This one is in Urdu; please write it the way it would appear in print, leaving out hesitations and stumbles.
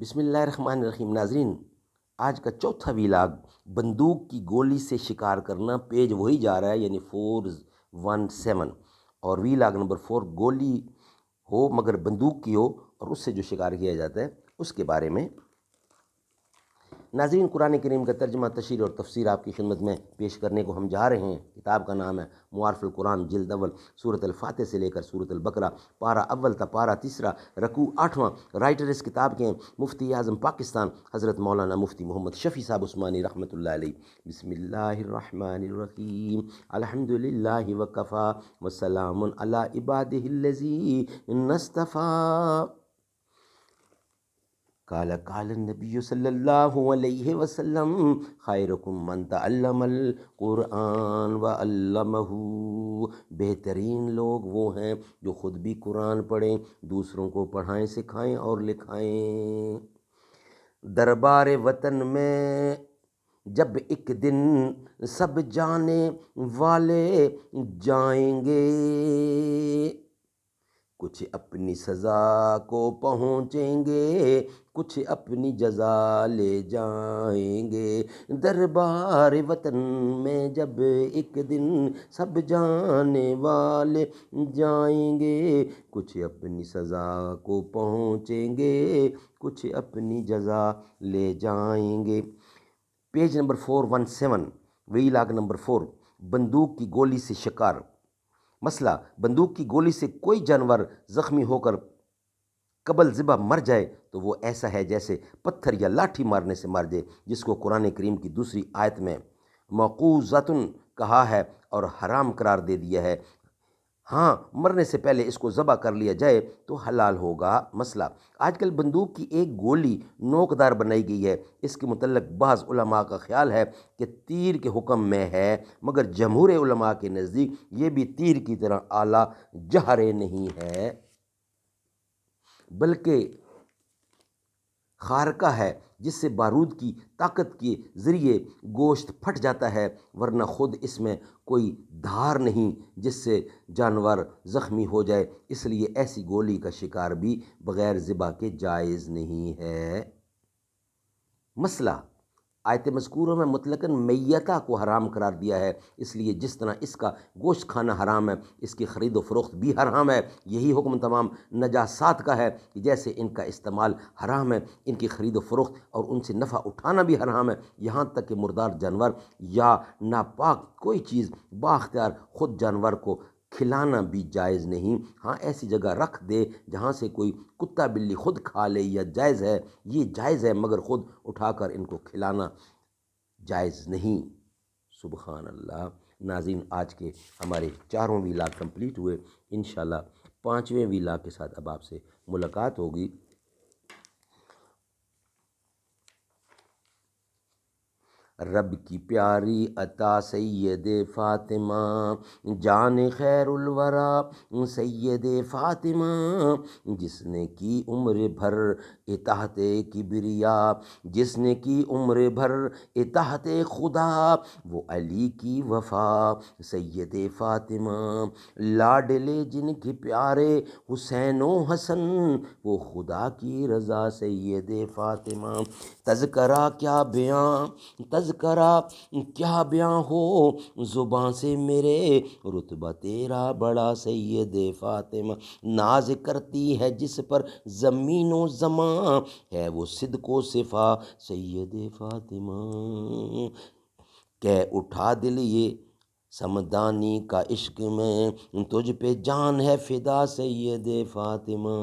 بسم اللہ الرحمن الرحیم۔ ناظرین، آج کا چوتھا ویلاگ بندوق کی گولی سے شکار کرنا، پیج وہی جا رہا ہے یعنی 417، اور ویلاگ نمبر 4 گولی ہو مگر بندوق کی ہو اور اس سے جو شکار کیا جاتا ہے اس کے بارے میں۔ ناظرین، قرآن کریم کا ترجمہ، تشریح اور تفسیر آپ کی خدمت میں پیش کرنے کو ہم جا رہے ہیں۔ کتاب کا نام ہے معارف القرآن، جلد اول، سورۃ الفاتح سے لے کر سورۃ البقرہ، پارہ اول تا پارہ تیسرا، رکوع 8واں۔ رائٹر اس کتاب کے ہیں مفتی اعظم پاکستان حضرت مولانا مفتی محمد شفیع صاحب عثمانی رحمۃ اللہ علیہ۔ بسم اللہ الرحمن الرحیم۔ الحمد للہ وکفیٰ وسلام علی عبادہ الذین اصطفیٰ۔ قال النبی صلی اللہ علیہ وسلم خیرکم من تعلم القرآن وعلمہ۔ بہترین لوگ وہ ہیں جو خود بھی قرآن پڑھیں، دوسروں کو پڑھائیں، سکھائیں اور لکھائیں۔ دربار وطن میں جب ایک دن سب جانے والے جائیں گے، کچھ اپنی سزا کو پہنچیں گے، کچھ اپنی جزا لے جائیں گے۔ دربار وطن میں جب ایک دن سب جانے والے جائیں گے، کچھ اپنی سزا کو پہنچیں گے، کچھ اپنی جزا لے جائیں گے۔ پیج نمبر 417، ویلاگ نمبر 4، بندوق کی گولی سے شکار۔ مسئلہ: بندوق کی گولی سے کوئی جانور زخمی ہو کر قبل ذبح مر جائے تو وہ ایسا ہے جیسے پتھر یا لاٹھی مارنے سے مر جائے، جس کو قرآن کریم کی دوسری آیت میں موقوذۃ کہا ہے اور حرام قرار دے دیا ہے۔ ہاں، مرنے سے پہلے اس کو ذبح کر لیا جائے تو حلال ہوگا۔ مسئلہ: آج کل بندوق کی ایک گولی نوکدار بنائی گئی ہے۔ اس کے متعلق بعض علماء کا خیال ہے کہ تیر کے حکم میں ہے، مگر جمہور علماء کے نزدیک یہ بھی تیر کی طرح اعلیٰ جہرے نہیں ہے، بلکہ خارقہ ہے، جس سے بارود کی طاقت کے ذریعے گوشت پھٹ جاتا ہے، ورنہ خود اس میں کوئی دھار نہیں جس سے جانور زخمی ہو جائے۔ اس لیے ایسی گولی کا شکار بھی بغیر ذبح کے جائز نہیں ہے۔ مسئلہ: آیت مذکورہ میں مطلقاً میتہ کو حرام قرار دیا ہے، اس لیے جس طرح اس کا گوشت کھانا حرام ہے، اس کی خرید و فروخت بھی حرام ہے۔ یہی حکم تمام نجاسات کا ہے کہ جیسے ان کا استعمال حرام ہے، ان کی خرید و فروخت اور ان سے نفع اٹھانا بھی حرام ہے، یہاں تک کہ مردار جانور یا ناپاک کوئی چیز بااختیار خود جانور کو کھلانا بھی جائز نہیں۔ ہاں، ایسی جگہ رکھ دے جہاں سے کوئی کتا بلی خود کھا لے، یا جائز ہے، یہ جائز ہے، مگر خود اٹھا کر ان کو کھلانا جائز نہیں۔ سبحان اللہ۔ ناظرین، آج کے ہمارے چاروں ویلاگ کمپلیٹ ہوئے۔ انشاءاللہ 5ویں ویلاگ کے ساتھ اب آپ سے ملاقات ہوگی۔ رب کی پیاری عطا سید فاطمہ، جان خیر الورا سید فاطمہ، جس نے کی عمر بھر اطاعت کبریا، جس نے کی عمر بھر اطاعت خدا، وہ علی کی وفا سید فاطمہ، لاڈلے جن کے پیارے حسین و حسن، وہ خدا کی رضا سید فاطمہ۔ تذکرہ کیا بیاں ہو زباں سے میرے، رتبہ تیرا بڑا سید فاطمہ، ناز کرتی ہے جس پر زمین و زماں، ہے وہ صدق و صفا سید فاطمہ۔ کہ اٹھا دل یہ سمدانی کا عشق میں، تجھ پہ جان ہے فدا سید فاطمہ۔